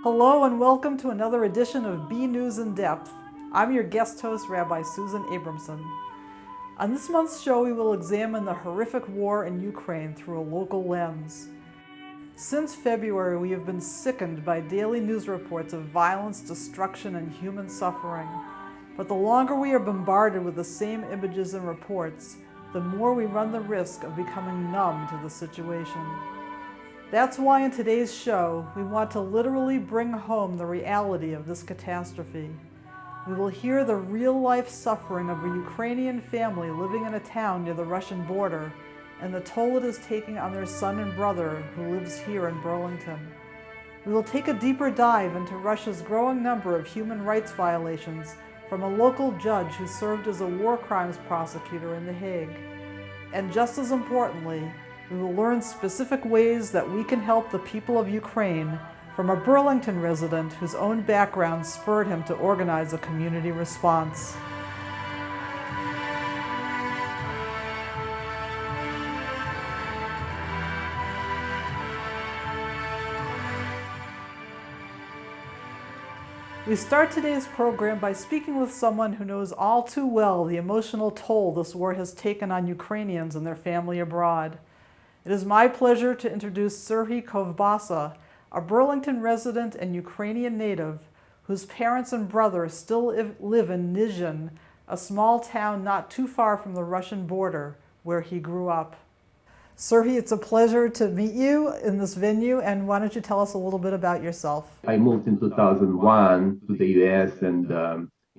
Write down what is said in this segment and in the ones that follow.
Hello and welcome to another edition of BNEWS in Depth. I'm your guest host, Rabbi Susan Abramson. On this month's show, we will examine the horrific war in Ukraine through a local lens. Since February, we have been sickened by daily news reports of violence, destruction, and human suffering. But the longer we are bombarded with the same images and reports, the more we run the risk of becoming numb to the situation. That's why in today's show, we want to literally bring home the reality of this catastrophe. We will hear the real-life suffering of a Ukrainian family living in a town near the Russian border and the toll it is taking on their son and brother who lives here in Burlington. We will take a deeper dive into Russia's growing number of human rights violations from a local judge who served as a war crimes prosecutor in The Hague. And just as importantly, we will learn specific ways that we can help the people of Ukraine from a Burlington resident whose own background spurred him to organize a community response. We start today's program by speaking with someone who knows all too well the emotional toll this war has taken on Ukrainians and their family abroad. It is my pleasure to introduce Serhiy Kovbasa, a Burlington resident and Ukrainian native whose parents and brother still live in Nizhyn, a small town not too far from the Russian border where he grew up. Serhiy, it's a pleasure to meet you in this venue, and why don't you tell us a little bit about yourself? I moved in 2001 to the US, and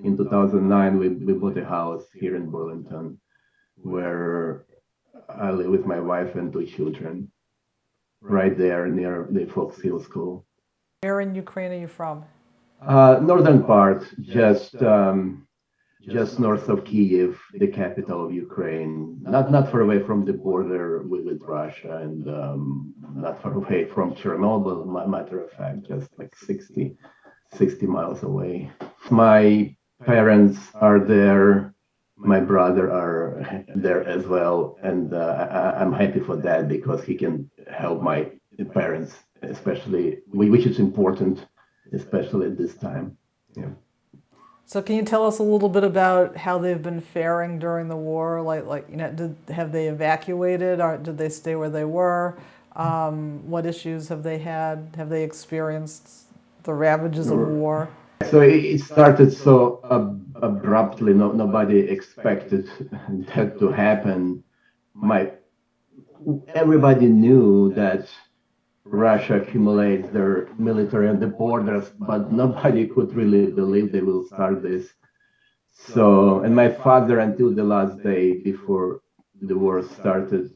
in 2009 we bought a house here in Burlington where I live with my wife and two children, right there near the Fox Hill School. Where in Ukraine are you from? Northern part, just north of Kyiv, the capital of Ukraine. Not far away from the border with Russia, and not far away from Chernobyl. Matter of fact, just like 60 miles away. My parents are there. My brother are there as well, and I'm happy for that because he can help my parents, especially, which is important, especially at this time. Yeah. So can you tell us a little bit about how they've been faring during the war? Have they evacuated, or did they stay where they were? What issues have they had? Have they experienced the ravages of war? So it started so abruptly. Nobody expected that to happen. Everybody knew that Russia accumulates their military on the borders, but nobody could really believe they will start this. So, and my father, until the last day before the war started,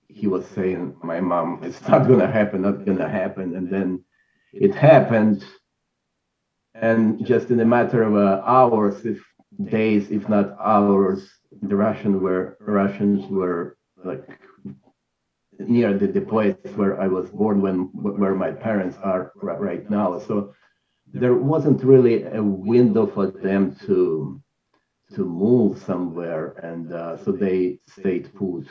he was saying, "My mom, it's not gonna happen, not gonna happen," and then it happened. And just in a matter of hours, if days, if not hours, the Russians were like near the place where I was born, where my parents are right now. So there wasn't really a window for them to move somewhere, and so they stayed put.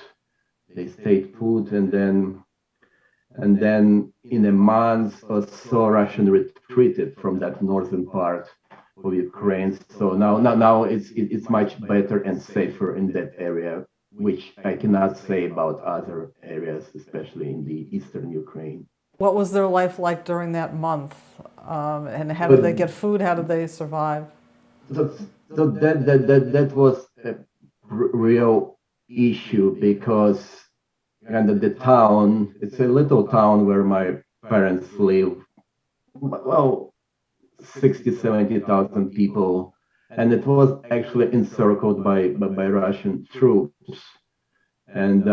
And then in a month or so, Russian retreated from that northern part of Ukraine. So now it's much better and safer in that area, which I cannot say about other areas, especially in the eastern Ukraine. What was their life like during that month? And how did they get food? How did they survive? So that was a real issue because and the town, it's a little town where my parents live, well, 70,000 people. And it was actually encircled by Russian troops. And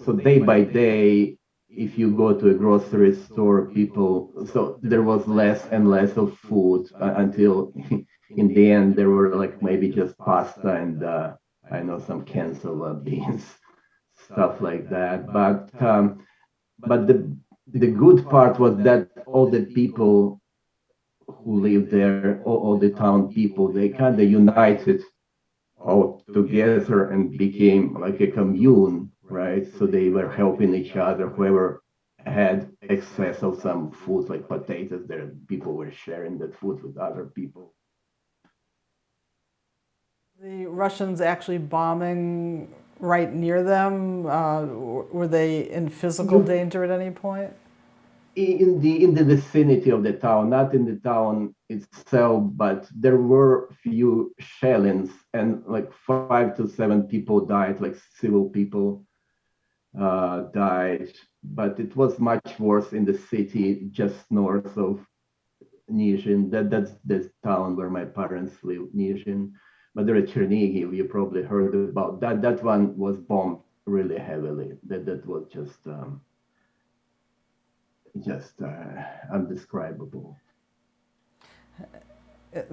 so day by day, if you go to a grocery store, so there was less and less of food until in the end, there were like maybe just pasta and I know some cans of beans. Stuff like that, but the good part was that all the people who lived there, all the town people, they kind of united all together and became like a commune, right? So they were helping each other. Whoever had excess of some food like potatoes. There, people were sharing that food with other people. The Russians actually bombing right near them? Were they in physical danger at any point? In the vicinity of the town, not in the town itself, but there were few shellings, and like 5 to 7 people died, like civil people died. But it was much worse in the city just north of Nizhin. That's the town where my parents live, Nizhin. But there is Chernihiv. You probably heard about that. That one was bombed really heavily. That was just undescribable.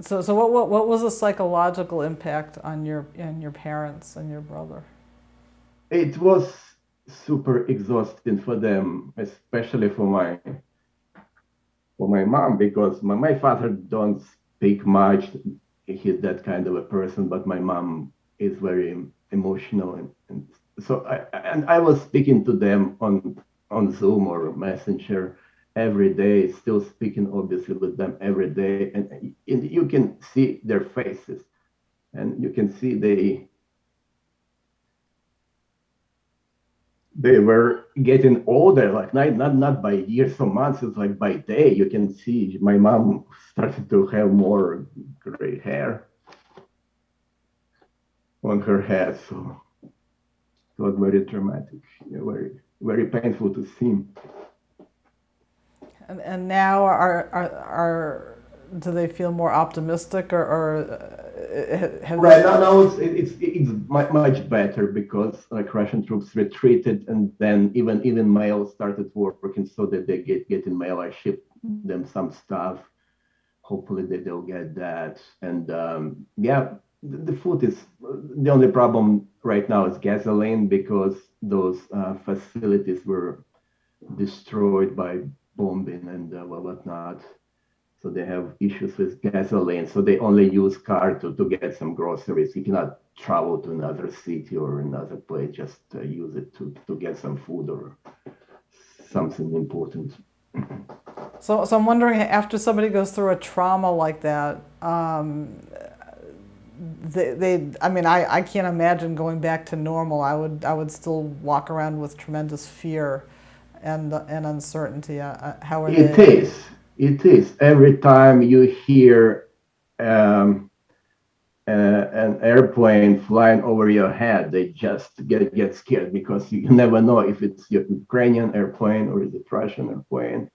So what was the psychological impact on your parents and your brother? It was super exhausting for them, especially for my mom, because my father don't speak much. He's that kind of a person, but my mom is very emotional, and so I was speaking to them on Zoom or Messenger every day, still speaking obviously with them every day, and you can see their faces, and you can see they were getting older, like not by years or months, it's like by day. You can see my mom started to have more gray hair on her head, so it was very traumatic, very very painful to see. And now are do they feel more optimistic or have Right they? now, it's much better because like Russian troops retreated, and then even mail started working, so that they getting mail. I shipped them some stuff. Hopefully they'll get that. And yeah, the food is the only problem right now is gasoline, because those facilities were destroyed by bombing and whatnot. So they have issues with gasoline. So they only use car to get some groceries. You cannot travel to another city or another place. Just use it to get some food or something important. So I'm wondering, after somebody goes through a trauma like that, I mean, I can't imagine going back to normal. I would still walk around with tremendous fear and uncertainty. How are It they? is. It is. Every time you hear um, an airplane flying over your head, they just get scared, because you never know if it's your Ukrainian airplane or is it Russian airplane.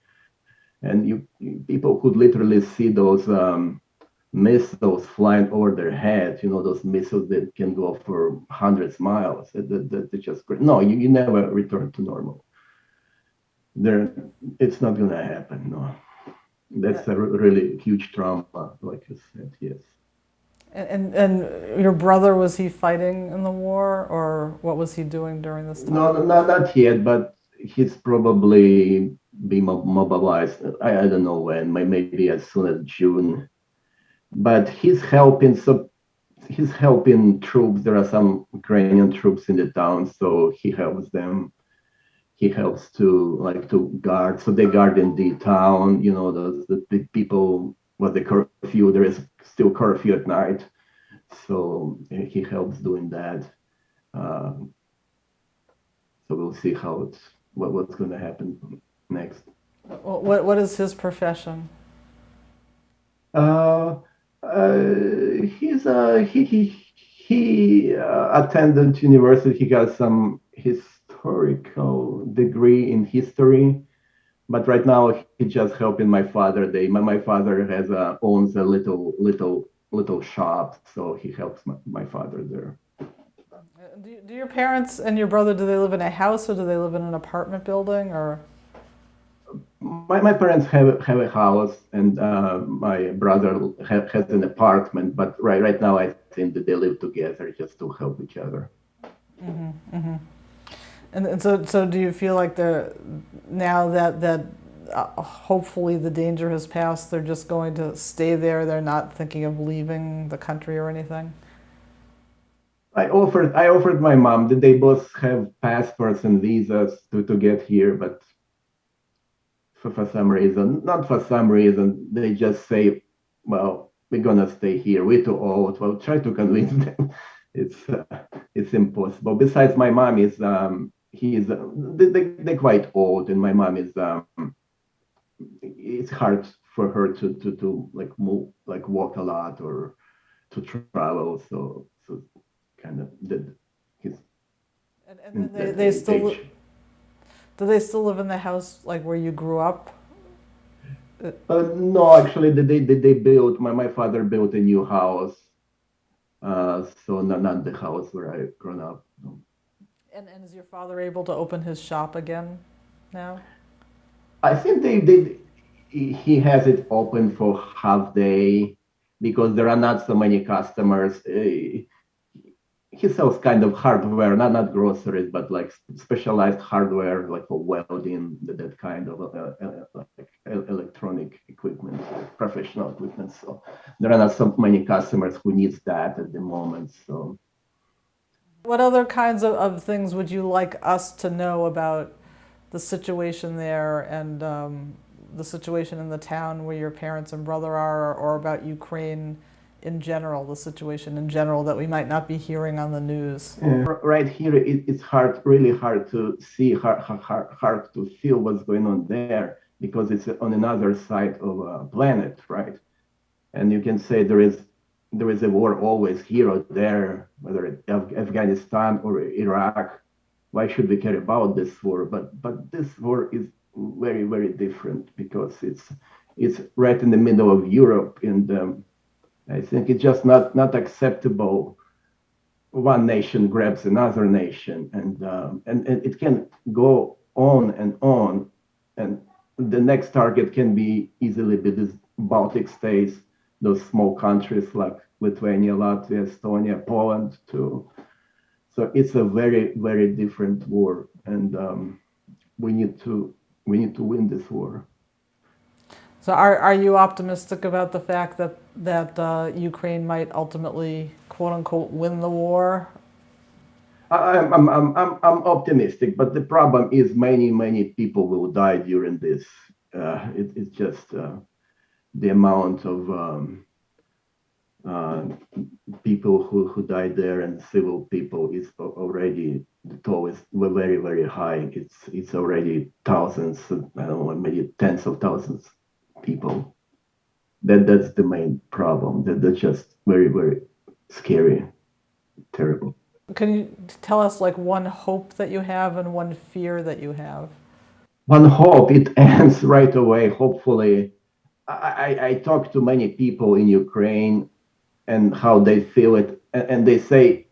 And people could literally see those missiles flying over their head. Those missiles that can go for hundreds of miles. That's just great. No, you never return to normal. There, it's not gonna happen. No, that's a really huge trauma, like you said. Yes. And your brother, was he fighting in the war, or what was he doing during this No, time? no, not yet, but he's probably be mobilized. I don't know when, maybe as soon as June. But he's helping. So he's helping troops. There are some Ukrainian troops in the town, so he helps them. He helps to guard. So they guard in the town. The people. The curfew. There is still curfew at night, so he helps doing that. Um, so we'll see what's going to happen next. What is his profession? Uh, he attended university. He got some historical degree in history, but right now he's just helping my father. My father owns a little shop, so he helps my father there. Do your parents and your brother, do they live in a house, or do they live in an apartment building, or? My parents have a house, and my brother has an apartment. But right now, I think that they live together just to help each other. And so do you feel like now that hopefully the danger has passed, they're just going to stay there? They're not thinking of leaving the country or anything? I offered my mom that they both have passports and visas to get here, but for some reason. Not for some reason. They just say, well, we're gonna stay here. We're too old. Well, try to convince them. It's impossible. Besides, my mom is they're quite old, and my mom is it's hard for her to like move, like walk a lot or to travel. So kind of did his And they still do they still live in the house like where you grew up? No, actually, they built. My father built a new house. So not the house where I grown up. No. And is your father able to open his shop again now? I think he has it open for half day because there are not so many customers. He sells kind of hardware, not groceries, but like specialized hardware, like for welding, that kind of like electronic equipment, professional equipment. So there are not so many customers who needs that at the moment. So what other kinds of things would you like us to know about the situation there and the situation in the town where your parents and brother are, or about Ukraine in general, the situation in general that we might not be hearing on the news? Right here, it's hard, really hard to see, hard to feel what's going on there because it's on another side of a planet, right? And you can say there is a war always here or there, whether it's Afghanistan or Iraq. Why should we care about this war? But this war is very, very different because it's right in the middle of Europe, and I think it's just not acceptable. One nation grabs another nation, and it can go on, and the next target can be easily be the Baltic states, those small countries like Lithuania, Latvia, Estonia, Poland too. So it's a very, very different war, and we need to win this war. So are you optimistic about the fact that Ukraine might ultimately, quote unquote, win the war? I'm optimistic, but the problem is many people will die during this. It's just the amount of people who died there and civil people is already, the toll is very, very high. It's already thousands, I don't know, maybe tens of thousands people. That's the main problem. That's just very, very scary, terrible. Can you tell us like one hope that you have and one fear that you have? One hope it ends right away, hopefully. I talk to many people in Ukraine and how they feel it, and they say,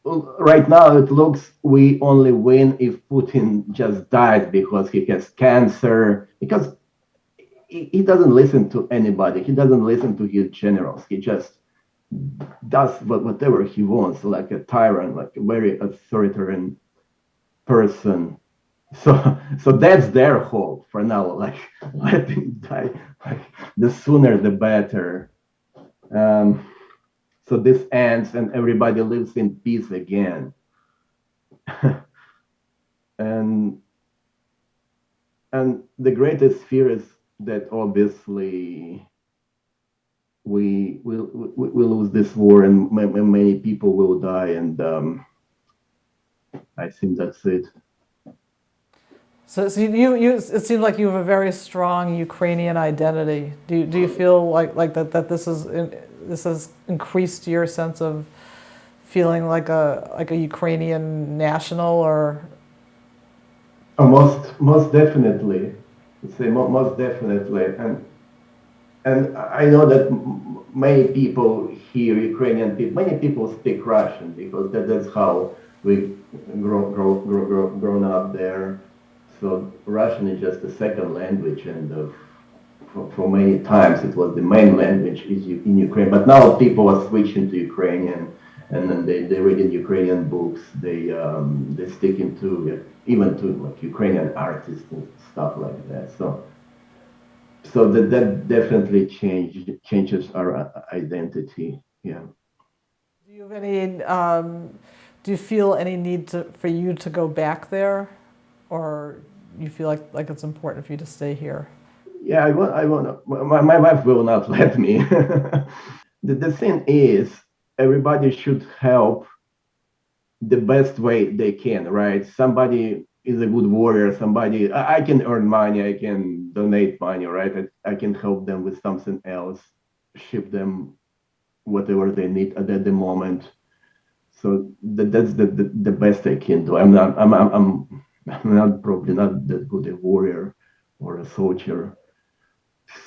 right now it looks we only win if Putin just dies because he has cancer, because he doesn't listen to anybody. He doesn't listen to his generals. He just does whatever he wants, like a tyrant, like a very authoritarian person. So that's their hope for now. Like, let him die. Like, the sooner the better. So this ends and everybody lives in peace again. and the greatest fear is that obviously we lose this war and many people will die, and I think that's it. So you it seems like you have a very strong Ukrainian identity. Do you feel like that this has increased your sense of feeling like a Ukrainian national, or? Most definitely. I'd say most definitely, and I know that many people here, Ukrainian people, many people speak Russian because that's how we grown up there. So Russian is just a second language, and for many times it was the main language in Ukraine. But now people are switching to Ukrainian, and then they read in Ukrainian books. They stick into even to like Ukrainian artists and stuff like that. So that definitely changes our identity. Yeah. Do you have any? Do you feel any need for you to go back there, or you feel like it's important for you to stay here? Yeah, I want. My wife will not let me. The thing is, everybody should help the best way they can, right? Somebody is a good warrior. Somebody, I can earn money. I can donate money, right? I can help them with something else, ship them whatever they need at the moment. So that's the best I can do. I'm not probably not that good a warrior or a soldier.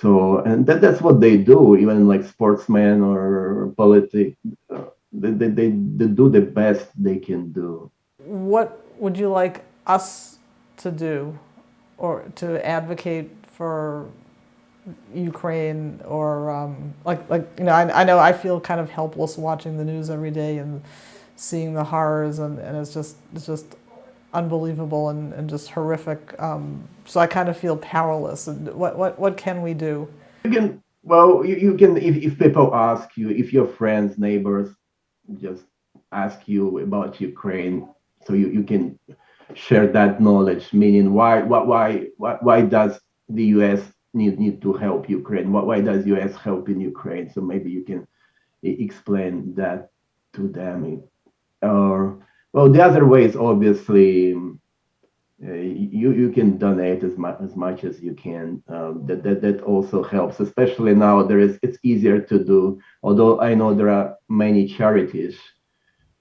So and that's what they do, even like sportsmen or politics. They do the best they can do. What would you like us to do or to advocate for Ukraine or I know I feel kind of helpless watching the news every day and seeing the horrors and it's just unbelievable and just horrific. So I kind of feel powerless. And what can we do? You can, well, you can, if people ask you, if your friends, neighbors just ask you about Ukraine, so you can share that knowledge, meaning why does the US need to help Ukraine? Why does US help in Ukraine? So maybe you can explain that to them. Or, well, the other way is obviously you can donate as much as you can. That also helps, especially now. It's easier to do. Although I know there are many charities,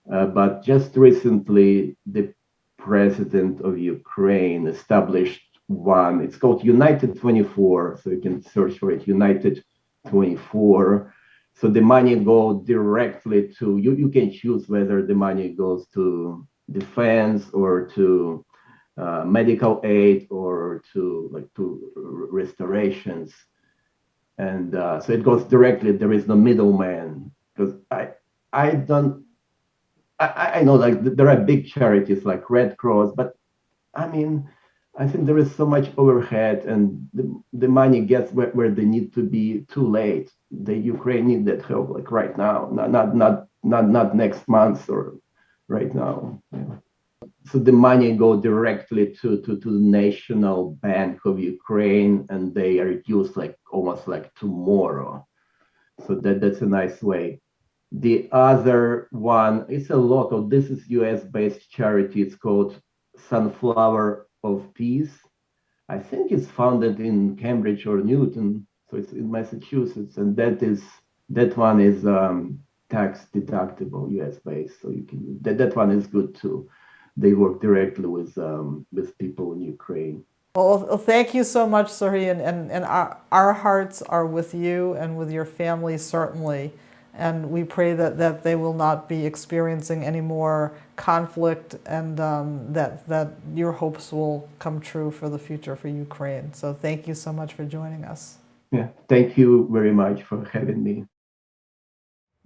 but just recently the president of Ukraine established one. It's called United 24, so you can search for it. United 24. So the money goes directly to you. You can choose whether the money goes to defense or to medical aid or to restorations, and so it goes directly. There is no middleman because I don't I know like there are big charities like Red Cross, but I mean I think there is so much overhead and the money gets where they need to be too late. The Ukraine need that help like right now, not next month or right now. Yeah. So the money go directly to the National Bank of Ukraine, and they are used like almost like tomorrow. So that's a nice way. The other one, it's a lot of this is US based charity. It's called Sunflower of Peace. I think it's founded in Cambridge or Newton, so it's in Massachusetts, and that one is tax deductible, US based. So you can that one is good too. They work directly with people in Ukraine. Well, thank you so much, Serhiy, and our hearts are with you and with your family, certainly. And we pray that they will not be experiencing any more conflict and that your hopes will come true for the future for Ukraine. So thank you so much for joining us. Yeah, thank you very much for having me.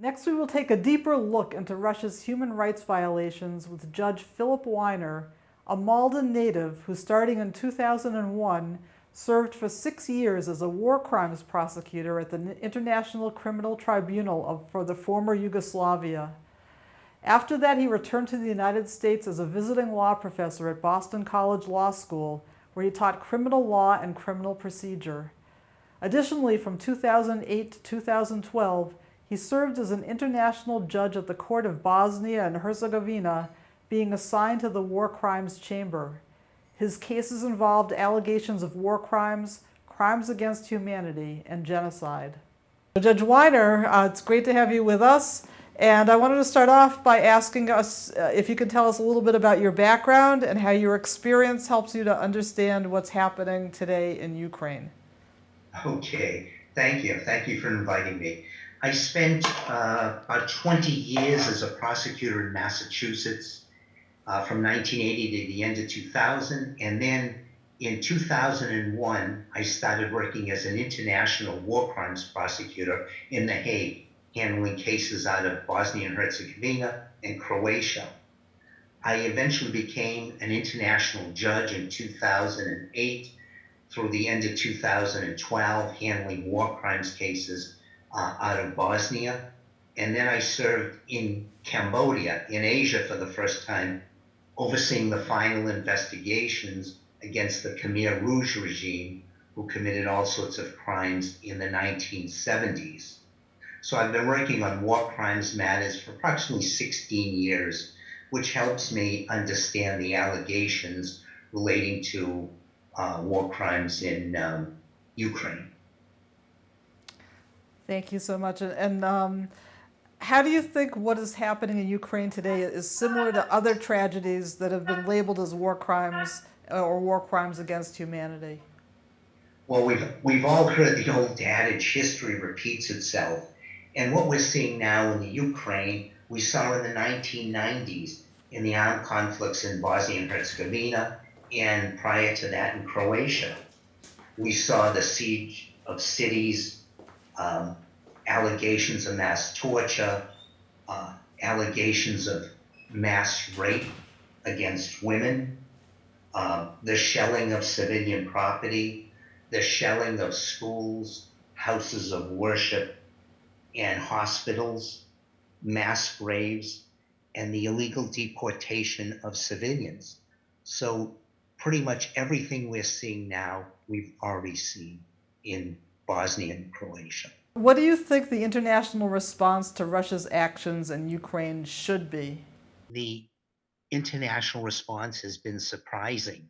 Next, we will take a deeper look into Russia's human rights violations with Judge Phillip Weiner, a Malden native who, starting in 2001, served for 6 years as a war crimes prosecutor at the International Criminal Tribunal for the former Yugoslavia. After that, he returned to the United States as a visiting law professor at Boston College Law School, where he taught criminal law and criminal procedure. Additionally, from 2008 to 2012, he served as an international judge at the Court of Bosnia and Herzegovina, being assigned to the War Crimes Chamber. His cases involved allegations of war crimes, crimes against humanity, and genocide. Judge Weiner, it's great to have you with us. And I wanted to start off by asking us if you could tell us a little bit about your background and how your experience helps you to understand what's happening today in Ukraine. Okay, thank you. Thank you for inviting me. I spent about 20 years as a prosecutor in Massachusetts from 1980 to the end of 2000. And then in 2001, I started working as an international war crimes prosecutor in The Hague, handling cases out of Bosnia and Herzegovina and Croatia. I eventually became an international judge in 2008 through the end of 2012, handling war crimes cases out of Bosnia. And then I served in Cambodia, in Asia for the first time, overseeing the final investigations against the Khmer Rouge regime, who committed all sorts of crimes in the 1970s. So I've been working on war crimes matters for approximately 16 years, which helps me understand the allegations relating to war crimes in Ukraine. Thank you so much. And how do you think what is happening in Ukraine today is similar to other tragedies that have been labeled as war crimes or war crimes against humanity? Well, we've all heard the old adage, history repeats itself. And what we're seeing now in the Ukraine, we saw in the 1990s in the armed conflicts in Bosnia and Herzegovina, and prior to that in Croatia. We saw the siege of cities, allegations of mass torture, allegations of mass rape against women, the shelling of civilian property, the shelling of schools, houses of worship, and hospitals, mass graves, and the illegal deportation of civilians. So pretty much everything we're seeing now, we've already seen in Bosnia and Croatia. What do you think the international response to Russia's actions in Ukraine should be? The international response has been surprising.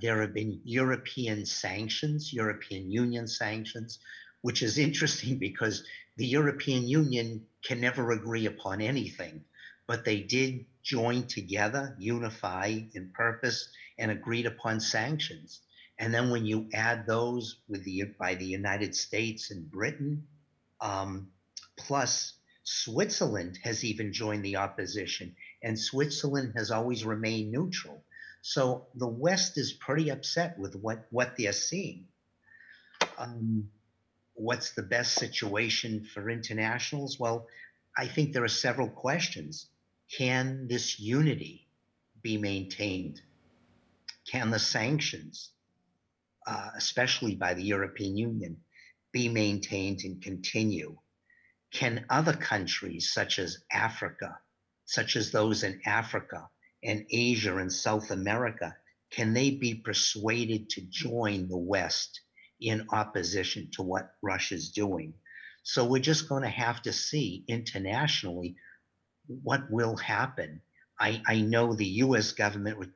There have been European sanctions, European Union sanctions, which is interesting because the European Union can never agree upon anything, but they did join together, unify in purpose, and agreed upon sanctions. And then when you add those by the United States and Britain, plus Switzerland has even joined the opposition, and Switzerland has always remained neutral. So the West is pretty upset with what they're seeing. What's the best situation for internationals? Well, I think there are several questions. Can this unity be maintained? Can the sanctions, especially by the European Union, be maintained and continue? Can other countries, such as Africa, such as those in Africa and Asia and South America, can they be persuaded to join the West in opposition to what Russia's doing? So we're just going to have to see internationally what will happen. I know the U.S. government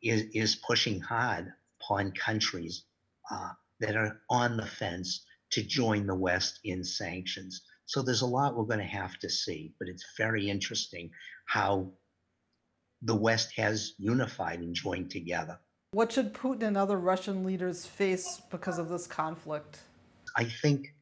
is pushing hard upon countries that are on the fence to join the West in sanctions. So there's a lot we're going to have to see, but it's very interesting how the West has unified and joined together. What should Putin and other Russian leaders face because of this conflict? I think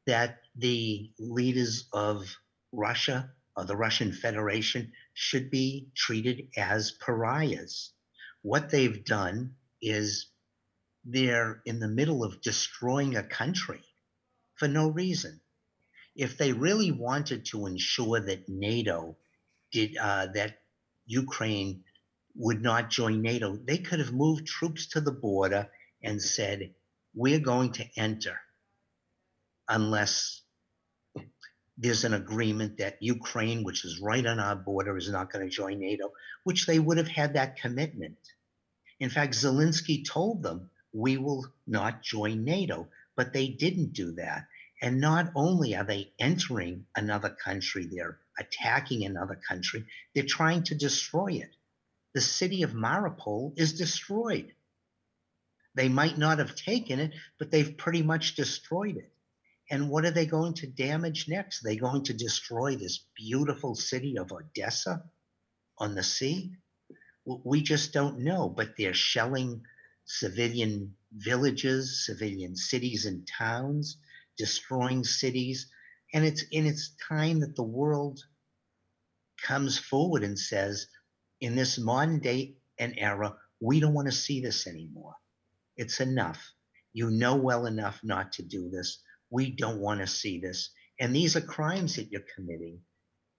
that the leaders of Russia or the Russian Federation should be treated as pariahs. What they've done is they're in the middle of destroying a country for no reason. If they really wanted to ensure that NATO that Ukraine would not join NATO, they could have moved troops to the border and said, we're going to enter unless there's an agreement that Ukraine, which is right on our border, is not going to join NATO, which they would have had that commitment. In fact, Zelensky told them, we will not join NATO, but they didn't do that. And not only are they entering another country, they're attacking another country, they're trying to destroy it. The city of Mariupol is destroyed. They might not have taken it, but they've pretty much destroyed it. And what are they going to damage next? Are they going to destroy this beautiful city of Odessa on the sea? We just don't know, but they're shelling civilian villages, civilian cities and towns, destroying cities. And it's time that the world comes forward and says, in this modern day and era, we don't want to see this anymore. It's enough. You know well enough not to do this. We don't want to see this. And these are crimes that you're committing.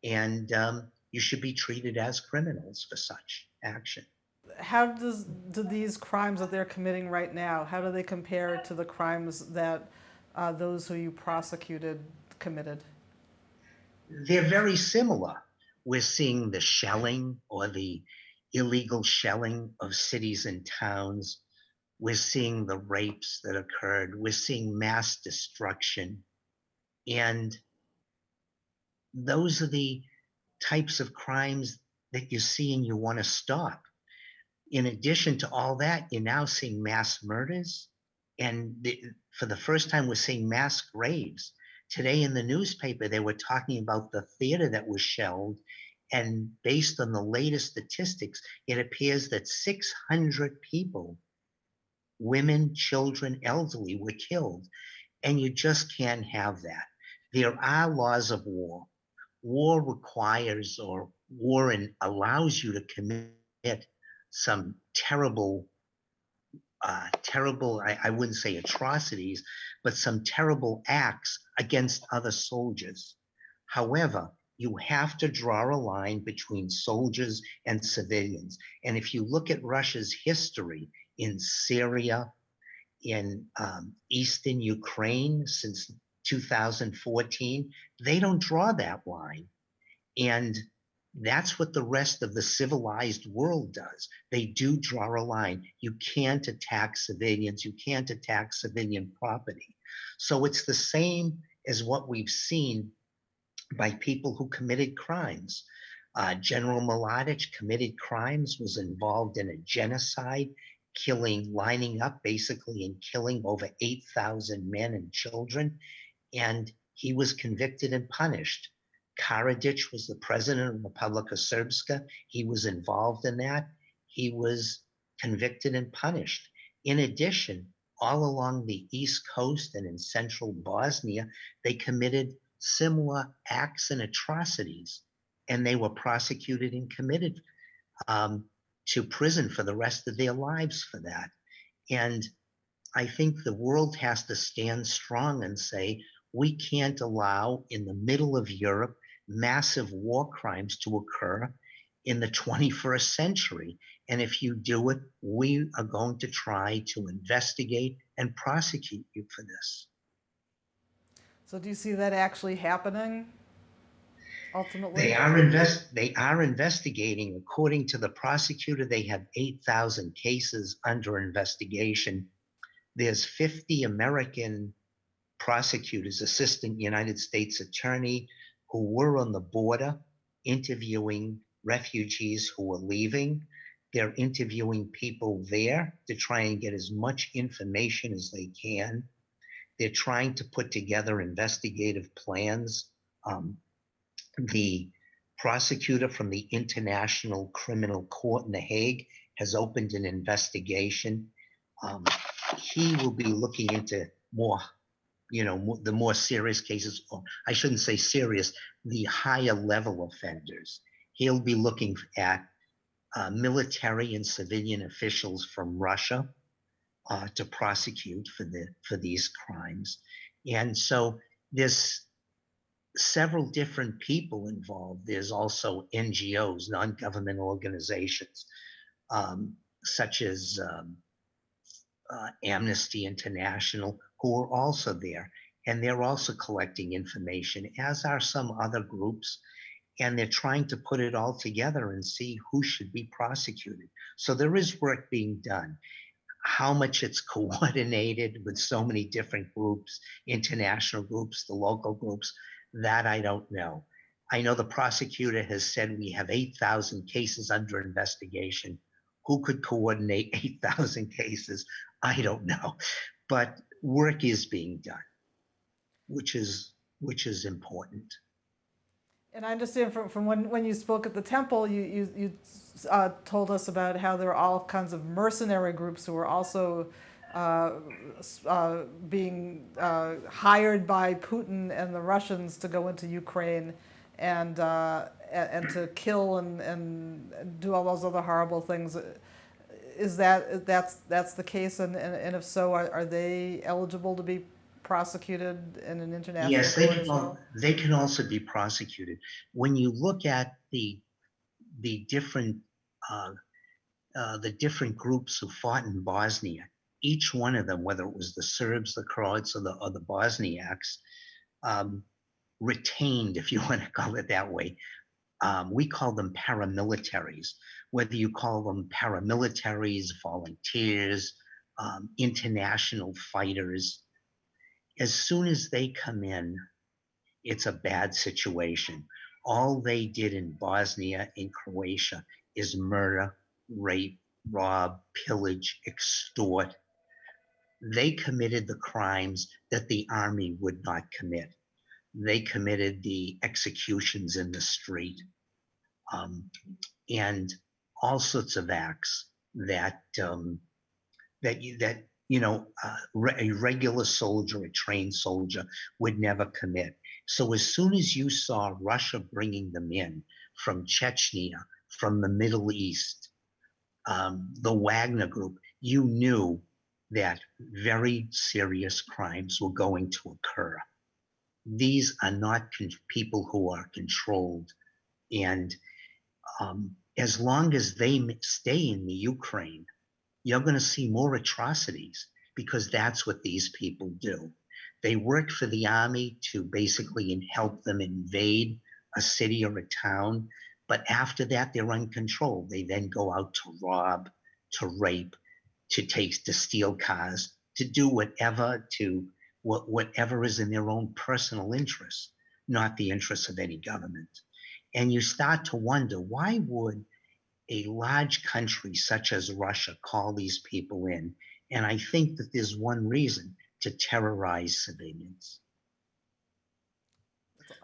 And you should be treated as criminals for such action. How do these crimes that they're committing right now, how do they compare to the crimes that those who you prosecuted committed? They're very similar. We're seeing the shelling or the illegal shelling of cities and towns. We're seeing the rapes that occurred. We're seeing mass destruction. And those are the types of crimes that you see and you want to stop. In addition to all that, you're now seeing mass murders. And for the first time, we're seeing mass graves. Today in the newspaper, they were talking about the theater that was shelled. And based on the latest statistics, it appears that 600 people, women, children, elderly, were killed. And you just can't have that. There are laws of war. War requires, or war allows you to commit some terrible, I wouldn't say atrocities, but some terrible acts against other soldiers. However, you have to draw a line between soldiers and civilians. And if you look at Russia's history in Syria, in eastern Ukraine since 2014, they don't draw that line. And that's what the rest of the civilized world does. They do draw a line. You can't attack civilians. You can't attack civilian property. So it's the same as what we've seen by people who committed crimes. General Mladic committed crimes, was involved in a genocide, lining up basically and killing over 8,000 men and children. And he was convicted and punished. Karadzic was the president of Republika Srpska. He was involved in that. He was convicted and punished. In addition, all along the East Coast and in central Bosnia, they committed similar acts and atrocities, and they were prosecuted and committed to prison for the rest of their lives for that. And I think the world has to stand strong and say, we can't allow in the middle of Europe massive war crimes to occur in the 21st century. And if you do it, we are going to try to investigate and prosecute you for this. So do you see that actually happening ultimately? They are investigating. According to the prosecutor, they have 8,000 cases under investigation. There's 50 American prosecutors, assistant United States attorney, who were on the border interviewing refugees who were leaving. They're interviewing people there to try and get as much information as they can. They're trying to put together investigative plans. The prosecutor from the International Criminal Court in The Hague has opened an investigation. He will be looking into more, the more serious cases, or I shouldn't say serious, the higher level offenders. He'll be looking at military and civilian officials from Russia to prosecute for these crimes. And so there's several different people involved. There's also NGOs, non-governmental organizations, such as Amnesty International, who are also there. And they're also collecting information, as are some other groups. And they're trying to put it all together and see who should be prosecuted. So there is work being done. How much it's coordinated with so many different groups, international groups, the local groups, that I don't know. I know the prosecutor has said we have 8,000 cases under investigation. Who could coordinate 8,000 cases? I don't know. But work is being done, which is important. And I understand from when you spoke at the temple, you told us about how there are all kinds of mercenary groups who are also being hired by Putin and the Russians to go into Ukraine and to kill and do all those other horrible things. Is that's the case? And if so, are they eligible to be prosecuted in an international court as well? They can also be prosecuted. When you look at the different groups who fought in Bosnia, each one of them, whether it was the Serbs, the Croats, or the Bosniaks, retained, if you want to call it that way, We call them paramilitaries. Whether you call them paramilitaries, volunteers, international fighters, as soon as they come in, it's a bad situation. All they did in Bosnia and Croatia is murder, rape, rob, pillage, extort. They committed the crimes that the army would not commit. They committed the executions in the street, and all sorts of acts that a regular soldier, a trained soldier, would never commit. So as soon as you saw Russia bringing them in from Chechnya, from the Middle East, the Wagner Group, you knew that very serious crimes were going to occur. These are not people who are controlled. And as long as they stay in the Ukraine, you're going to see more atrocities, because that's what these people do. They work for the army to basically help them invade a city or a town, but after that, they're uncontrolled. They then go out to rob, to rape, to steal cars, to do whatever is in their own personal interest, not the interests of any government. And you start to wonder, why would a large country such as Russia call these people in? And I think that there's one reason: to terrorize civilians.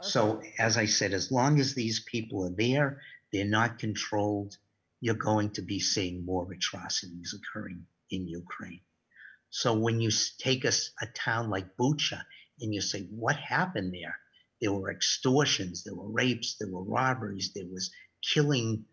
So, as I said, as long as these people are there, they're not controlled, you're going to be seeing more atrocities occurring in Ukraine. So when you take a town like Bucha and you say, what happened there? There were extortions, there were rapes, there were robberies, there was killing,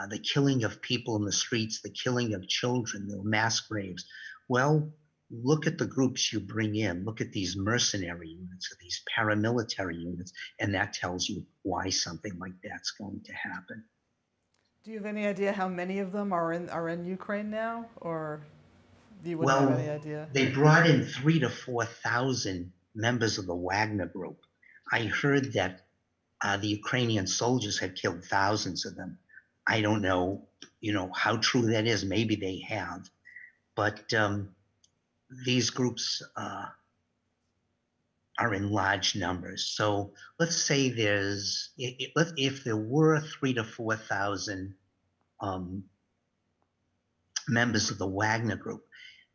the killing of people in the streets, the killing of children, there were mass graves. Well, look at the groups you bring in. Look at these mercenary units or these paramilitary units, and that tells you why something like that's going to happen. Do you have any idea how many of them are in Ukraine now, or you wouldn't have any idea? They brought in 3,000 to 4,000 members of the Wagner Group. I heard that the Ukrainian soldiers had killed thousands of them. I don't know, how true that is. Maybe they have, but these groups are in large numbers. So let's say if there were 3,000 to 4,000 members of the Wagner Group,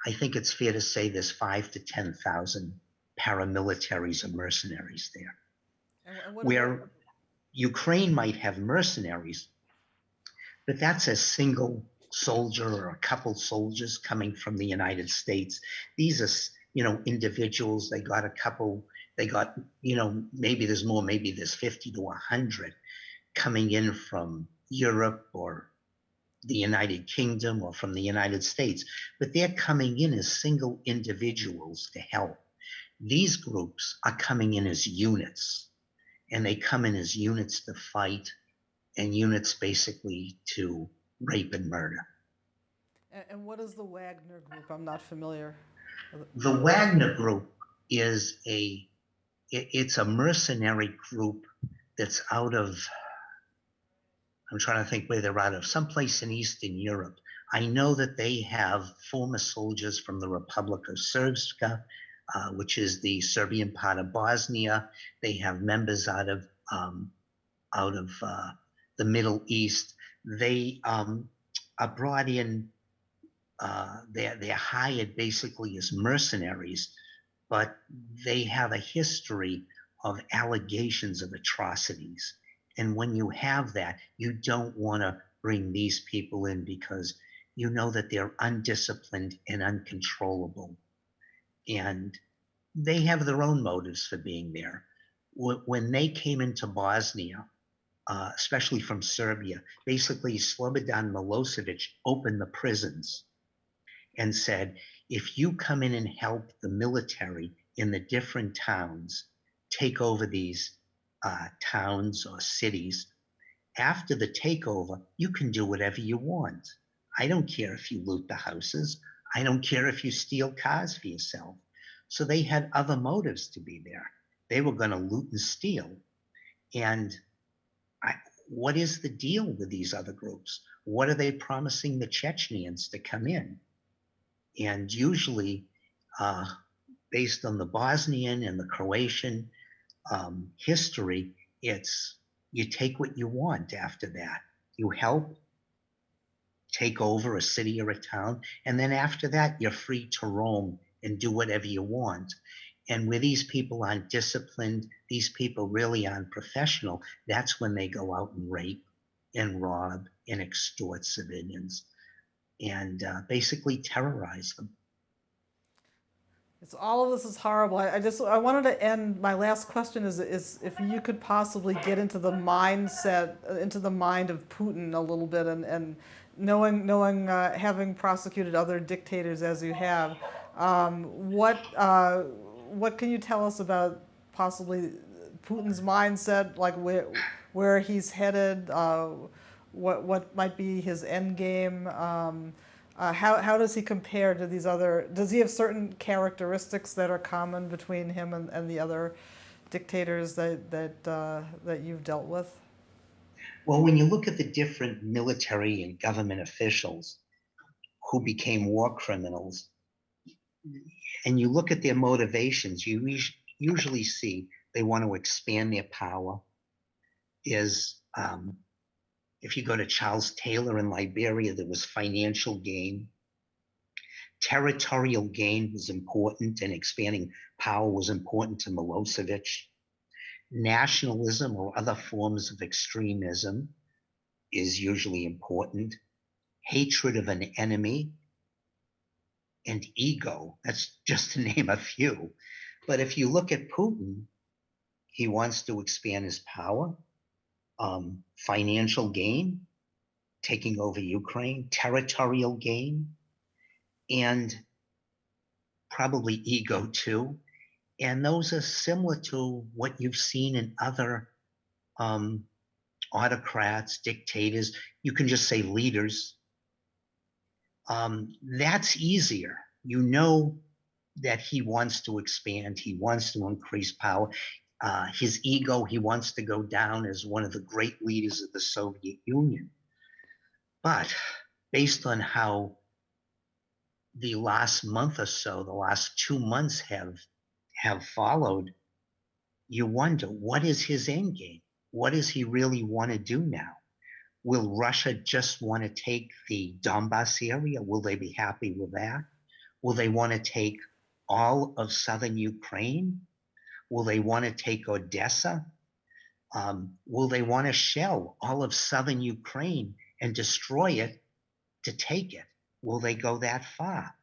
I think it's fair to say there's 5,000 to 10,000 paramilitaries or mercenaries there. And where Ukraine might have mercenaries, but that's a single soldier or a couple soldiers coming from the United States. These are, individuals. They got maybe there's more, maybe there's 50 to 100 coming in from Europe or the United Kingdom or from the United States, but they're coming in as single individuals to help. These groups are coming in as units, and they come in as units to fight and units basically to rape and murder. And what is the Wagner Group? I'm not familiar. The Wagner Group is it's a mercenary group that's out of, I'm trying to think where they're out of, someplace in Eastern Europe. I know that they have former soldiers from the Republic of Srpska, which is the Serbian part of Bosnia. They have members out of the Middle East. They are brought in. They're hired basically as mercenaries, but they have a history of allegations of atrocities. And when you have that, you don't want to bring these people in because you know that they're undisciplined and uncontrollable. And they have their own motives for being there. When they came into Bosnia, especially from Serbia, basically Slobodan Milosevic opened the prisons and said, if you come in and help the military in the different towns take over these towns or cities, after the takeover, you can do whatever you want. I don't care if you loot the houses. I don't care if you steal cars for yourself. So they had other motives to be there. They were going to loot and steal. And what is the deal with these other groups? What are they promising the Chechens to come in? And usually, based on the Bosnian and the Croatian history, it's you take what you want after that. You help take over a city or a town, and then after that, you're free to roam and do whatever you want. And where these people aren't disciplined, these people really aren't professional, that's when they go out and rape and rob and extort civilians and basically terrorize them. It's all of this is horrible. I wanted to end. My last question is if you could possibly get into the mindset, into the mind of Putin a little bit, and knowing having prosecuted other dictators as you have, what can you tell us about possibly Putin's mindset, like where he's headed, what might be his end game? How does he compare to these other? Does he have certain characteristics that are common between him and the other dictators that you've dealt with? Well, when you look at the different military and government officials who became war criminals, and you look at their motivations, you usually see they want to expand their power. If you go to Charles Taylor in Liberia, there was financial gain. Territorial gain was important, and expanding power was important to Milosevic. Nationalism or other forms of extremism is usually important. Hatred of an enemy and ego, that's just to name a few. But if you look at Putin, he wants to expand his power. Financial gain, taking over Ukraine, territorial gain, and probably ego too. And those are similar to what you've seen in other autocrats, dictators. You can just say leaders. That's easier. You know that he wants to expand. He wants to increase power. His ego, he wants to go down as one of the great leaders of the Soviet Union. But based on how the last month or so, the last 2 months have followed, you wonder, what is his end game? What does he really want to do now? Will Russia just want to take the Donbas area? Will they be happy with that? Will they want to take all of southern Ukraine? Will they want to take Odessa? Will they want to shell all of southern Ukraine and destroy it to take it? Will they go that far?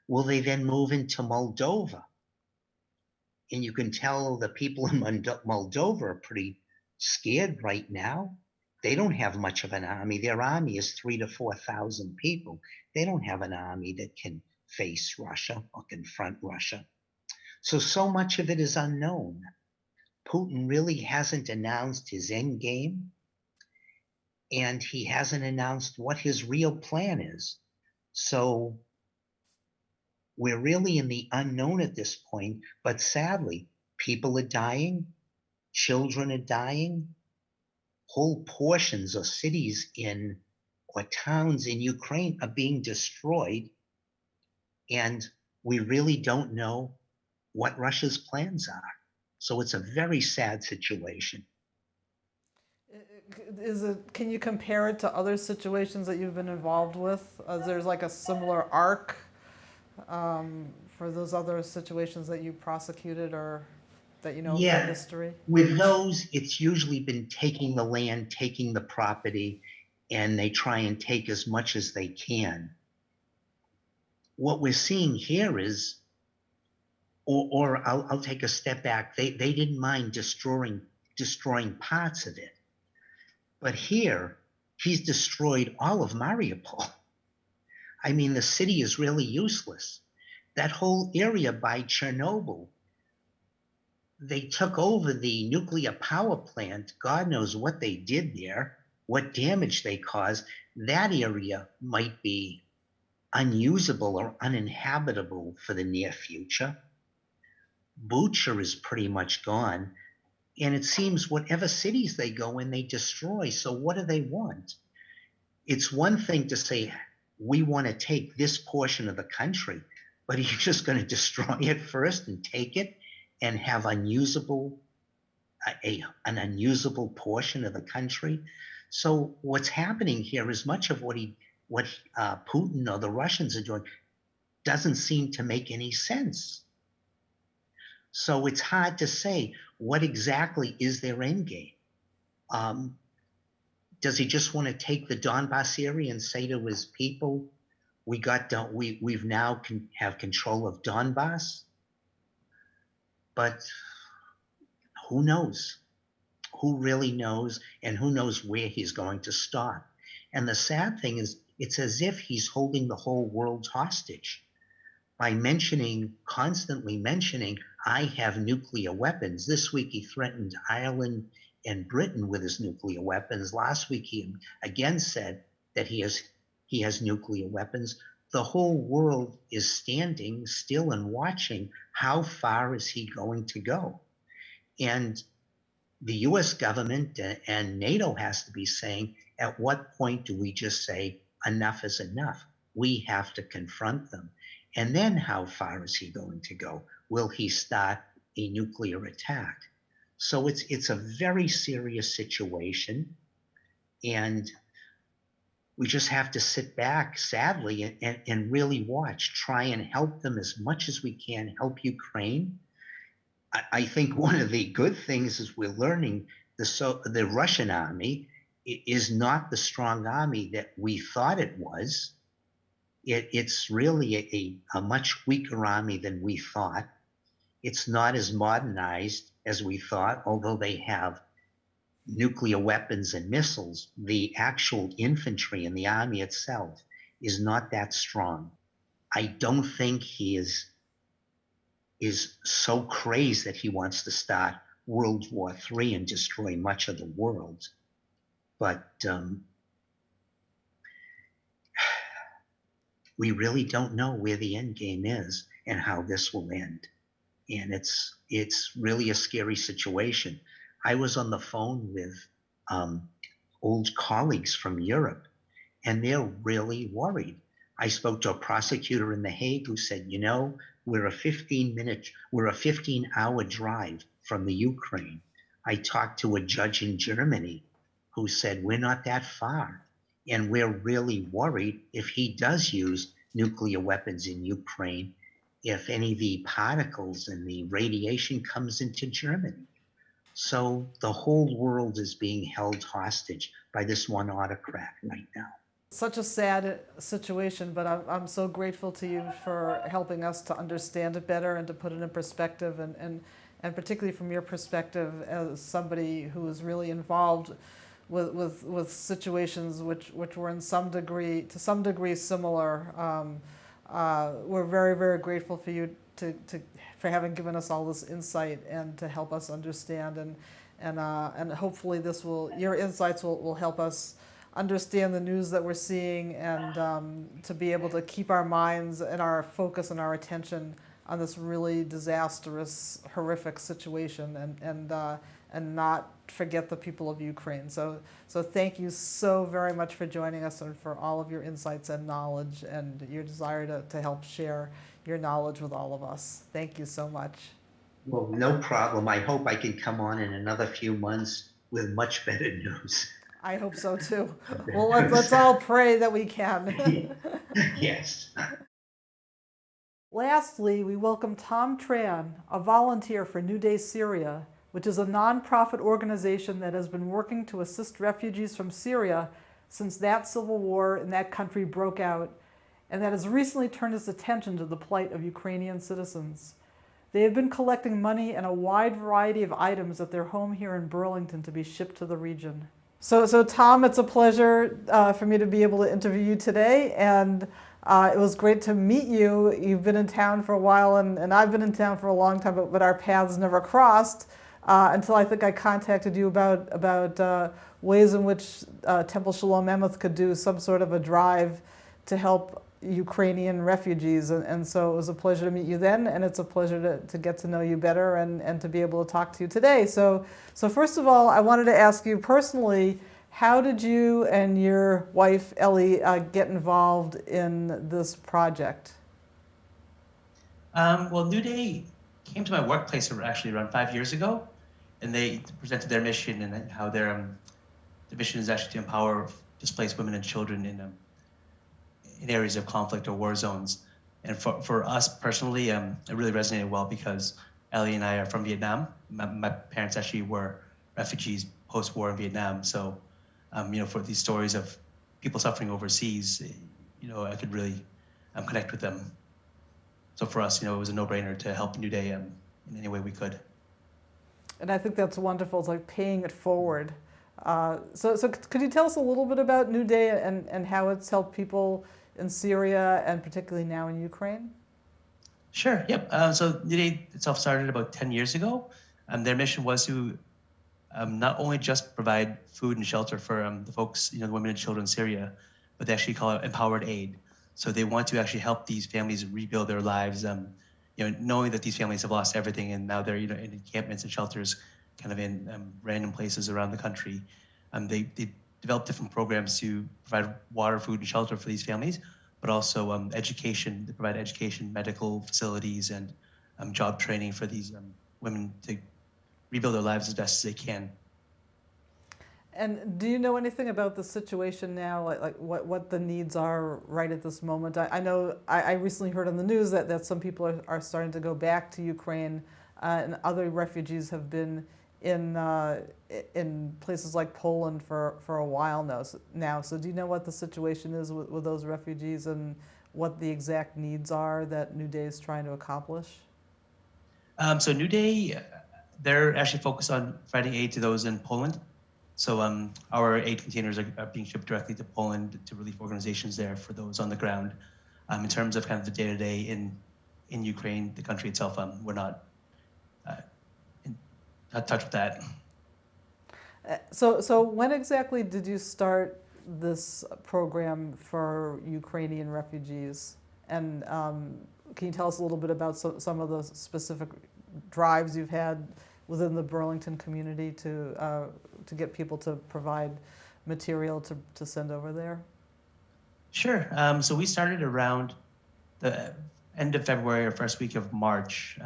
Will they then move into Moldova? And you can tell the people in Moldova are pretty scared right now. They don't have much of an army. Their army is 3,000 to 4,000 people. They don't have an army that can face Russia or confront Russia. So much of it is unknown. Putin really hasn't announced his end game, and he hasn't announced what his real plan is. So we're really in the unknown at this point, but sadly, people are dying, children are dying, whole portions of cities or towns in Ukraine are being destroyed, and we really don't know what Russia's plans are. So it's a very sad situation. Can you compare it to other situations that you've been involved with? There's like a similar arc for those other situations that you prosecuted or that you know from history? With those, it's usually been taking the land, taking the property, and they try and take as much as they can. What we're seeing here is, or I'll take a step back. They didn't mind destroying parts of it, but here he's destroyed all of Mariupol. I mean, the city is really useless. That whole area by Chernobyl, they took over the nuclear power plant. God knows what they did there, what damage they caused. That area might be unusable or uninhabitable for the near future. Bucha is pretty much gone. And it seems whatever cities they go in, they destroy. So what do they want? It's one thing to say, we want to take this portion of the country, but are you just going to destroy it first and take it and have an unusable portion of the country? So what's happening here is much of what Putin or the Russians are doing doesn't seem to make any sense. So it's hard to say what exactly is their end game. Does he just want to take the Donbas area and say to his people, we've now have control of Donbas? But who knows? Who really knows? And who knows where he's going to start? And the sad thing is, it's as if he's holding the whole world hostage by constantly mentioning, I have nuclear weapons. This week he threatened Ireland and Britain with his nuclear weapons. Last week he again said that he has nuclear weapons. The whole world is standing still and watching how far is he going to go. And the US government and NATO has to be saying, at what point do we just say enough is enough? We have to confront them. And then how far is he going to go? Will he start a nuclear attack? So it's a very serious situation. And we just have to sit back, sadly, and really watch, try and help them as much as we can, help Ukraine. I think one of the good things is we're learning the Russian army is not the strong army that we thought it was. It's really a much weaker army than we thought. It's not as modernized as we thought, although they have nuclear weapons and missiles. The actual infantry in the army itself is not that strong. I don't think he is so crazed that he wants to start World War III and destroy much of the world. But we really don't know where the end game is and how this will end. And it's really a scary situation. I was on the phone with old colleagues from Europe, and they're really worried. I spoke to a prosecutor in The Hague who said, we're a 15-hour drive from the Ukraine. I talked to a judge in Germany who said, we're not that far. And we're really worried if he does use nuclear weapons in Ukraine, if any of the particles and the radiation comes into Germany. So the whole world is being held hostage by this one autocrat right now. Such a sad situation, but I'm so grateful to you for helping us to understand it better and to put it in perspective, and particularly from your perspective as somebody who is really involved with situations which were to some degree similar. We're very, very grateful for you for having given us all this insight and to help us understand, and hopefully your insights will help us understand the news that we're seeing, and to be able to keep our minds and our focus and our attention on this really disastrous, horrific situation, and not forget the people of Ukraine. So thank you so very much for joining us and for all of your insights and knowledge and your desire to help share your knowledge with all of us. Thank you so much. Well, no problem. I hope I can come on in another few months with much better news. I hope so too. Well, let's all pray that we can. Yes. Lastly, we welcome Tom Tran, a volunteer for NuDay Syria, which is a nonprofit organization that has been working to assist refugees from Syria since that civil war in that country broke out, and that has recently turned its attention to the plight of Ukrainian citizens. They have been collecting money and a wide variety of items at their home here in Burlington to be shipped to the region. So Tom, it's a pleasure for me to be able to interview you today, and it was great to meet you. You've been in town for a while, and I've been in town for a long time, but our paths never crossed until I think I contacted you about ways in which Temple Shalom Mammoth could do some sort of a drive to help Ukrainian refugees. And so it was a pleasure to meet you then, and it's a pleasure to get to know you better and to be able to talk to you today. So first of all, I wanted to ask you personally, how did you and your wife, Ellie, get involved in this project? Well, NuDay came to my workplace actually around 5 years ago, and they presented their mission and how their mission is actually to empower displaced women and children in areas of conflict or war zones. And for us personally, it really resonated well because Ellie and I are from Vietnam. My parents actually were refugees post-war in Vietnam. So, for these stories of people suffering overseas, I could really connect with them. So for us, it was a no-brainer to help NuDay in any way we could. And I think that's wonderful. It's like paying it forward. So could you tell us a little bit about NuDay and how it's helped people in Syria and particularly now in Ukraine? Sure, yep. So NuDay itself started about 10 years ago. Their mission was to not only just provide food and shelter for the folks, the women and children in Syria, but they actually call it empowered aid. So they want to actually help these families rebuild their lives, knowing that these families have lost everything and now they're in encampments and shelters kind of in random places around the country. They develop different programs to provide water, food, and shelter for these families, but also education. They provide education, medical facilities, and job training for these women to rebuild their lives as best as they can. And do you know anything about the situation now, like what the needs are right at this moment? I know I recently heard on the news that some people are starting to go back to Ukraine, and other refugees have been in places like Poland for a while now. So do you know what the situation is with those refugees and what the exact needs are that NuDay is trying to accomplish? So NuDay, they're actually focused on providing aid to those in Poland. So our aid containers are being shipped directly to Poland to relief organizations there for those on the ground. In terms of kind of the day-to-day in Ukraine, the country itself, we're not in touch with that. So when exactly did you start this program for Ukrainian refugees? And can you tell us a little bit about some of the specific drives you've had within the Burlington community to get people to provide material to send over there? Sure. So we started around the end of February or first week of March.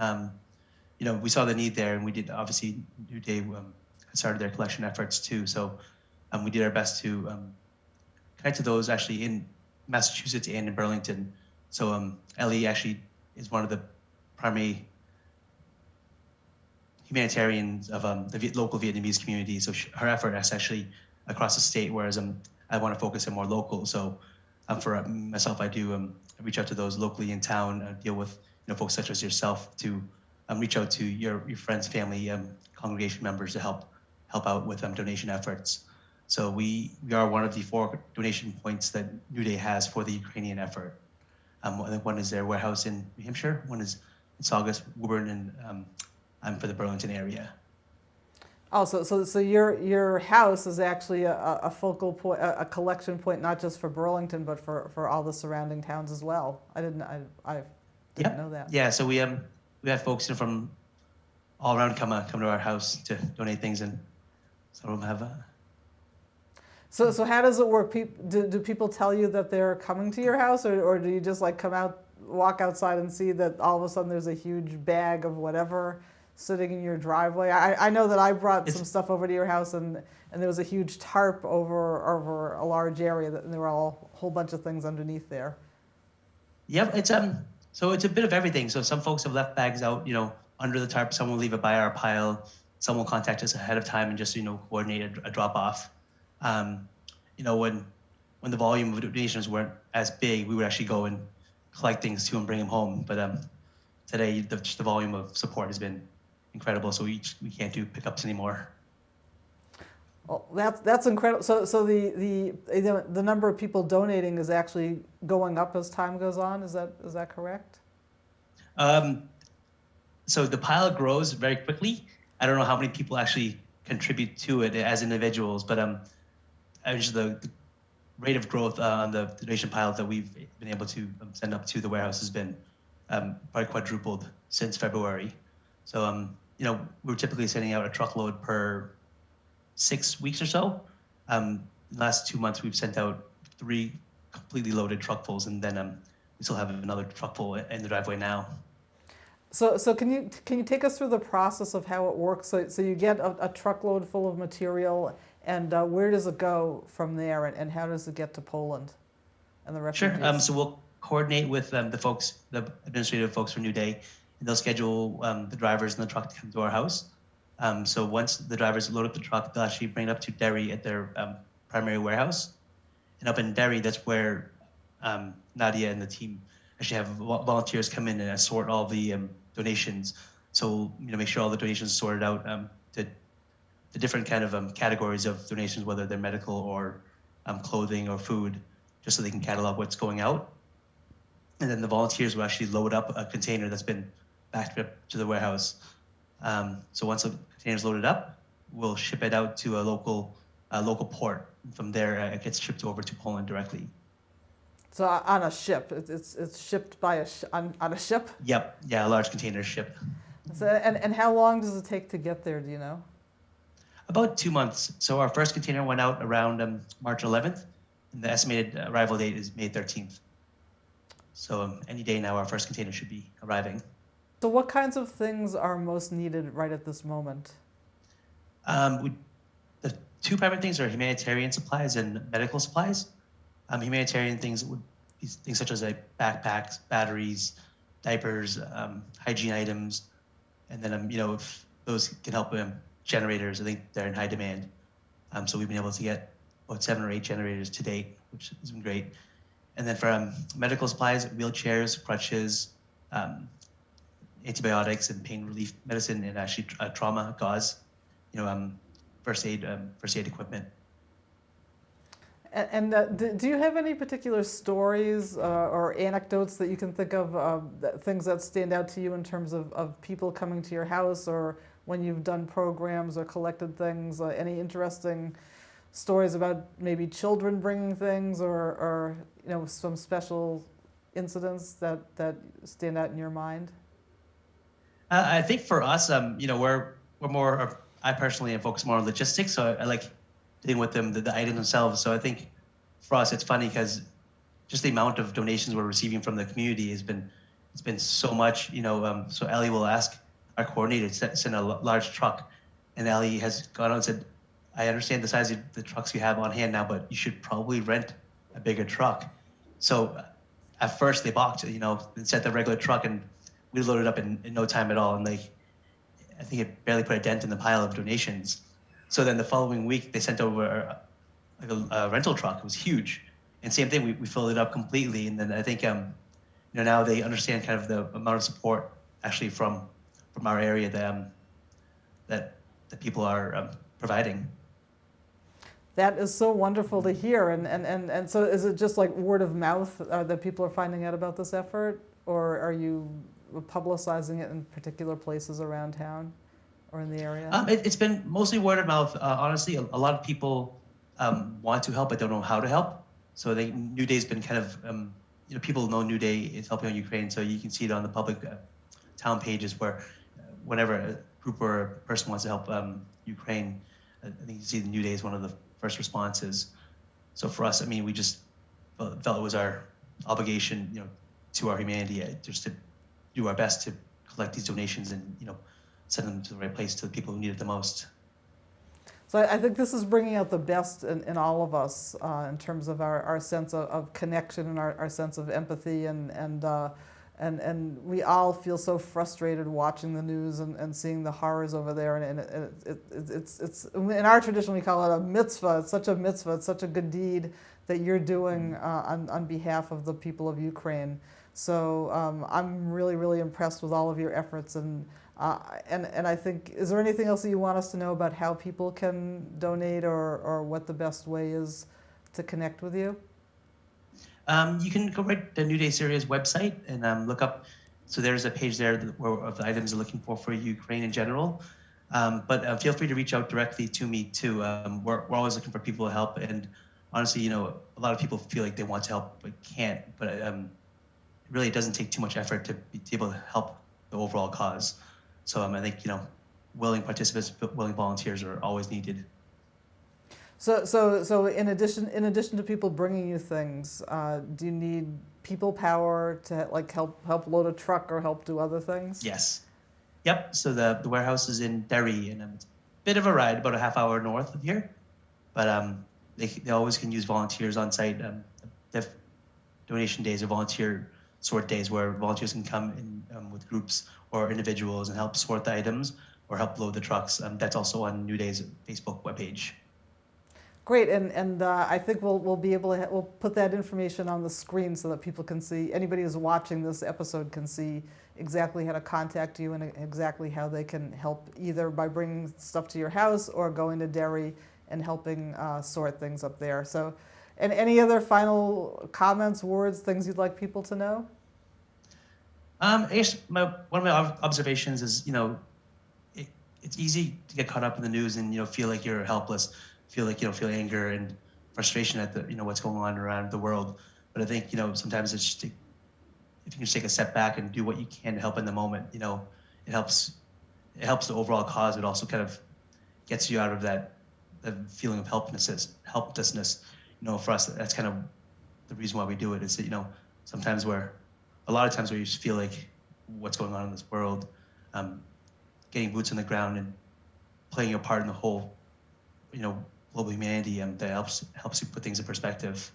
We saw the need there, and we did, obviously, NuDay started their collection efforts too. So we did our best to connect to those actually in Massachusetts and in Burlington. So Ellie actually is one of the primary humanitarians of the local Vietnamese community. So her effort is actually across the state, whereas I want to focus on more local. So for myself, I do reach out to those locally in town, deal with folks such as yourself to reach out to your friends, family, congregation members to help out with donation efforts. So we are one of the 4 donation points that NuDay has for the Ukrainian effort. I think one is their warehouse in New Hampshire, one is in Saugus, Woburn, and I'm for the Burlington area. Oh, so your house is actually a focal point, a collection point, not just for Burlington, but for all the surrounding towns as well. I didn't know that. Yeah, so we have folks from all around come to our house to donate things, and some of them have. So how does it work? Do people tell you that they're coming to your house, or do you just walk outside and see that all of a sudden there's a huge bag of whatever sitting in your driveway? I know that I brought some stuff over to your house, and there was a huge tarp over a large area, and there were a whole bunch of things underneath there. Yep, so it's a bit of everything. So some folks have left bags out, under the tarp. Some will leave it by our pile. Some will contact us ahead of time and just coordinate a drop off. When the volume of donations weren't as big, we would actually go and collect things too and bring them home. But today, the volume of support has been incredible, so we can't do pickups anymore. Well, that's incredible. So the number of people donating is actually going up as time goes on. Is that correct? So the pile grows very quickly. I don't know how many people actually contribute to it as individuals, but just the rate of growth on the donation pile that we've been able to send up to the warehouse has been probably quadrupled since February. So, we're typically sending out a truckload per 6 weeks or so. The last 2 months, we've sent out 3 completely loaded truckfuls, and then we still have another truckful in the driveway now. So can you take us through the process of how it works? So you get a truckload full of material, and where does it go from there, and how does it get to Poland and the refugees? Sure. So we'll coordinate with the administrative folks for NuDay, and they'll schedule the drivers and the truck to come to our house. So once the drivers load up the truck, they'll actually bring it up to Derry at their primary warehouse. And up in Derry, that's where Nadia and the team actually have volunteers come in and sort all the donations. So make sure all the donations are sorted out to the different kind of categories of donations, whether they're medical or clothing or food, just so they can catalog what's going out. And then the volunteers will actually load up a container that's been backed up to the warehouse. So once the container's loaded up, we'll ship it out to a local port. From there, it gets shipped over to Poland directly. So on a ship, it's shipped by on a ship? Yep, yeah, a large container ship. So, and how long does it take to get there, do you know? About 2 months. So our first container went out around March 11th, and the estimated arrival date is May 13th. So any day now, our first container should be arriving. So what kinds of things are most needed right at this moment? The 2 primary things are humanitarian supplies and medical supplies. Humanitarian things would be things such as backpacks, batteries, diapers, hygiene items, and then if those can help generators, I think they're in high demand. So we've been able to get about 7 or 8 generators to date, which has been great. And then for medical supplies, wheelchairs, crutches, antibiotics and pain relief medicine, and actually trauma gauze, first aid equipment. And do you have any particular stories or anecdotes that you can think of, things that stand out to you in terms of people coming to your house, or when you've done programs or collected things? Any interesting stories about maybe children bringing things, or some special incidents that stand out in your mind? I think for us, we're more. I personally am focused more on logistics, so I like dealing with them, the items themselves. So I think for us, it's funny because just the amount of donations we're receiving from the community it's been so much. So Ellie will ask our coordinator to send a large truck, and Ellie has gone out and said, "I understand the size of the trucks you have on hand now, but you should probably rent a bigger truck." So at first they balked, and sent the regular truck, and we loaded up in no time at all, and I think it barely put a dent in the pile of donations. So then the following week, they sent over a rental truck. It was huge. And same thing, we filled it up completely. And then I think, now they understand kind of the amount of support actually from our area that people are providing. That is so wonderful to hear. And so is it just like word of mouth that people are finding out about this effort? Or are you publicizing it in particular places around town or in the area? It's been mostly word of mouth. Honestly, a lot of people want to help but don't know how to help. So NuDay's been kind of, people know NuDay is helping on Ukraine, so you can see it on the public town pages where whenever a group or a person wants to help Ukraine, I think you see the NuDay is one of the first responses. So for us, we just felt it was our obligation, to our humanity, just to do our best to collect these donations and send them to the right place to the people who need it the most. So I think this is bringing out the best in all of us in terms of our sense of connection and our sense of empathy, and we all feel so frustrated watching the news and seeing the horrors over there, and it's in our tradition we call it a mitzvah. It's such a mitzvah. It's such a good deed that you're doing on behalf of the people of Ukraine. So I'm really, really impressed with all of your efforts, and I think, is there anything else that you want us to know about how people can donate, or what the best way is to connect with you? You can go right to NuDay Syria's website and look up. So there's a page there of the items they're looking for Ukraine in general. But feel free to reach out directly to me too. We're always looking for people to help, and honestly, a lot of people feel like they want to help but can't. But really, it doesn't take too much effort to be able to help the overall cause. So I think willing participants, willing volunteers are always needed. So in addition to people bringing you things, do you need people power to help load a truck or help do other things? Yes. Yep. So the warehouse is in Derry, and it's a bit of a ride, about a half hour north of here. But they always can use volunteers on site. They have donation days or volunteer sort days where volunteers can come in with groups or individuals and help sort the items or help load the trucks. That's also on NuDay's Facebook webpage. Great, and I think we'll be able to we'll put that information on the screen so that people can see, anybody who's watching this episode can see exactly how to contact you and exactly how they can help, either by bringing stuff to your house or going to Derry and helping sort things up there. So, and any other final comments, words, things you'd like people to know? I guess one of my observations is, it's easy to get caught up in the news and feel like you're helpless. Feel anger and frustration at the what's going on around the world. But I think sometimes it's just if you can just take a step back and do what you can to help in the moment, it helps the overall cause. It also kind of gets you out of that feeling of helplessness. For us, that's kind of the reason why we do it. Is that a lot of times where you just feel like what's going on in this world, getting boots on the ground and playing your part in the whole global humanity, that helps you put things in perspective.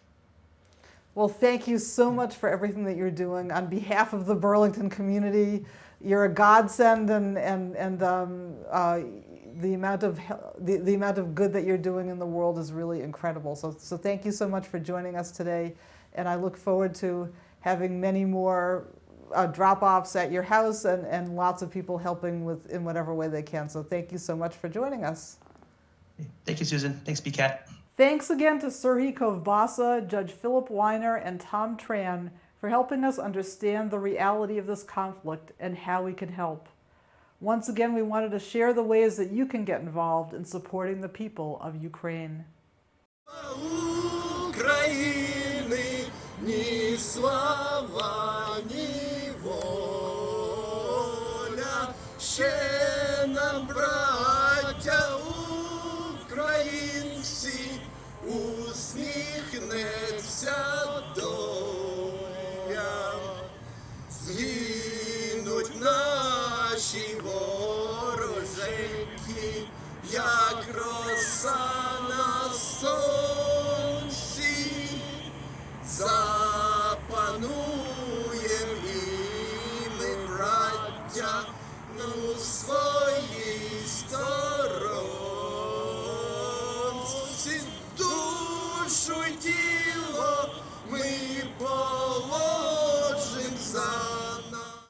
Well, thank you so much for everything that you're doing on behalf of the Burlington community. You're a godsend, and the amount of good that you're doing in the world is really incredible. So thank you so much for joining us today, and I look forward to having many more drop-offs at your house and lots of people helping in whatever way they can. So thank you so much for joining us. Thank you, Susan. Thanks, BCAT. Thanks again to Serhiy Kovbasa, Judge Phillip Weiner, and Tom Tran for helping us understand the reality of this conflict and how we can help. Once again, we wanted to share the ways that you can get involved in supporting the people of Ukraine. Усміхнеться доля, згинуть наші вороженьки, як роса на сонці, запануєм і ми, браття, своє.